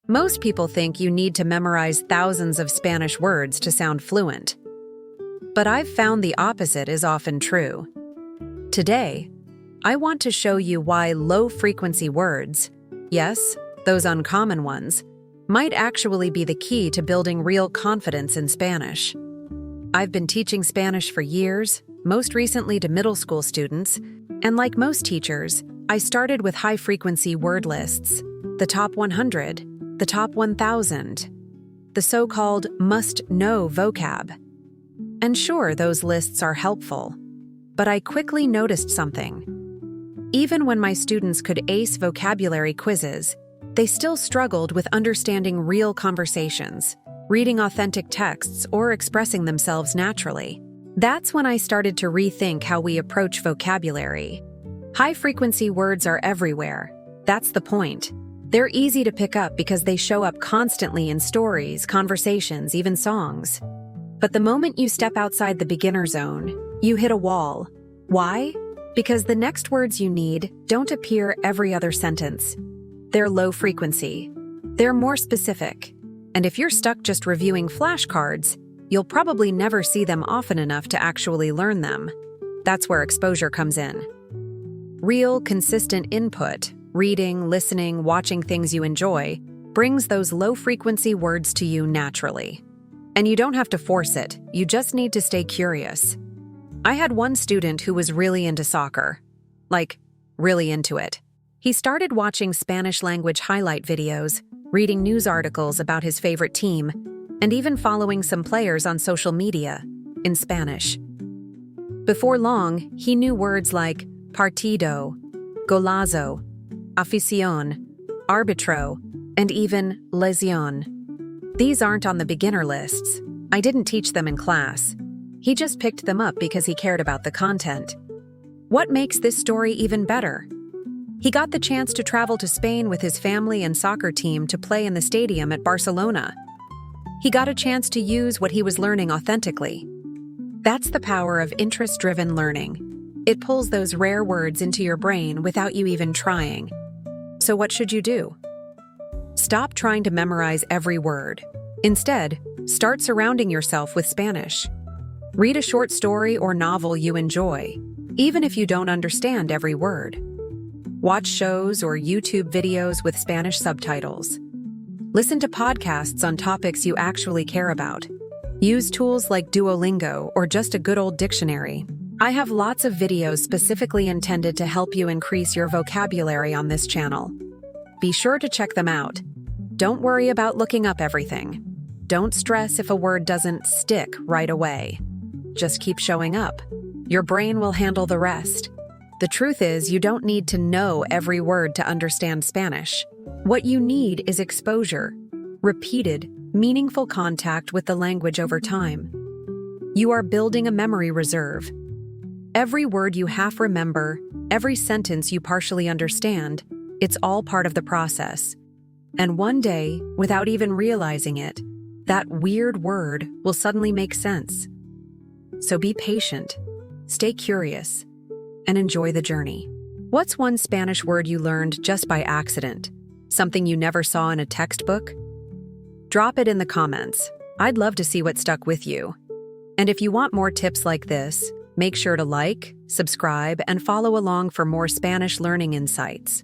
Most people think you need to memorize thousands of Spanish words to sound fluent. But I've found the opposite is often true. Today, I want to show you why low-frequency words, yes, those uncommon ones, might actually be the key to building real confidence in Spanish. I've been teaching Spanish for years, most recently to middle school students, and like most teachers, I started with high-frequency word lists, the top 100, the top 1,000, the so-called must-know vocab. And sure, those lists are helpful, but I quickly noticed something. Even when my students could ace vocabulary quizzes, they still struggled with understanding real conversations, reading authentic texts, or expressing themselves naturally. That's when I started to rethink how we approach vocabulary. High-frequency words are everywhere. That's the point. They're easy to pick up because they show up constantly in stories, conversations, even songs. But the moment you step outside the beginner zone, you hit a wall. Why? Because the next words you need don't appear every other sentence. They're low frequency. They're more specific. And if you're stuck just reviewing flashcards, you'll probably never see them often enough to actually learn them. That's where exposure comes in. Real, consistent input, reading, listening, watching things you enjoy, brings those low-frequency words to you naturally. And you don't have to force it, you just need to stay curious. I had one student who was really into soccer. Like, really into it. He started watching Spanish language highlight videos, reading news articles about his favorite team, and even following some players on social media in Spanish. Before long, he knew words like partido, golazo, afición, árbitro, and even lesión. These aren't on the beginner lists. I didn't teach them in class. He just picked them up because he cared about the content. What makes this story even better? He got the chance to travel to Spain with his family and soccer team to play in the stadium at Barcelona. He got a chance to use what he was learning authentically. That's the power of interest-driven learning. It pulls those rare words into your brain without you even trying. So what should you do? Stop trying to memorize every word. Instead, start surrounding yourself with Spanish. Read a short story or novel you enjoy, even if you don't understand every word. Watch shows or YouTube videos with Spanish subtitles. Listen to podcasts on topics you actually care about. Use tools like Duolingo or just a good old dictionary. I have lots of videos specifically intended to help you increase your vocabulary on this channel. Be sure to check them out. Don't worry about looking up everything. Don't stress if a word doesn't stick right away. Just keep showing up. Your brain will handle the rest. The truth is, you don't need to know every word to understand Spanish. What you need is exposure, repeated, meaningful contact with the language over time. You are building a memory reserve. Every word you half remember, every sentence you partially understand, it's all part of the process. And one day, without even realizing it, that weird word will suddenly make sense. So be patient, stay curious, and enjoy the journey. What's one Spanish word you learned just by accident? Something you never saw in a textbook? Drop it in the comments. I'd love to see what stuck with you. And if you want more tips like this, make sure to like, subscribe, and follow along for more Spanish learning insights.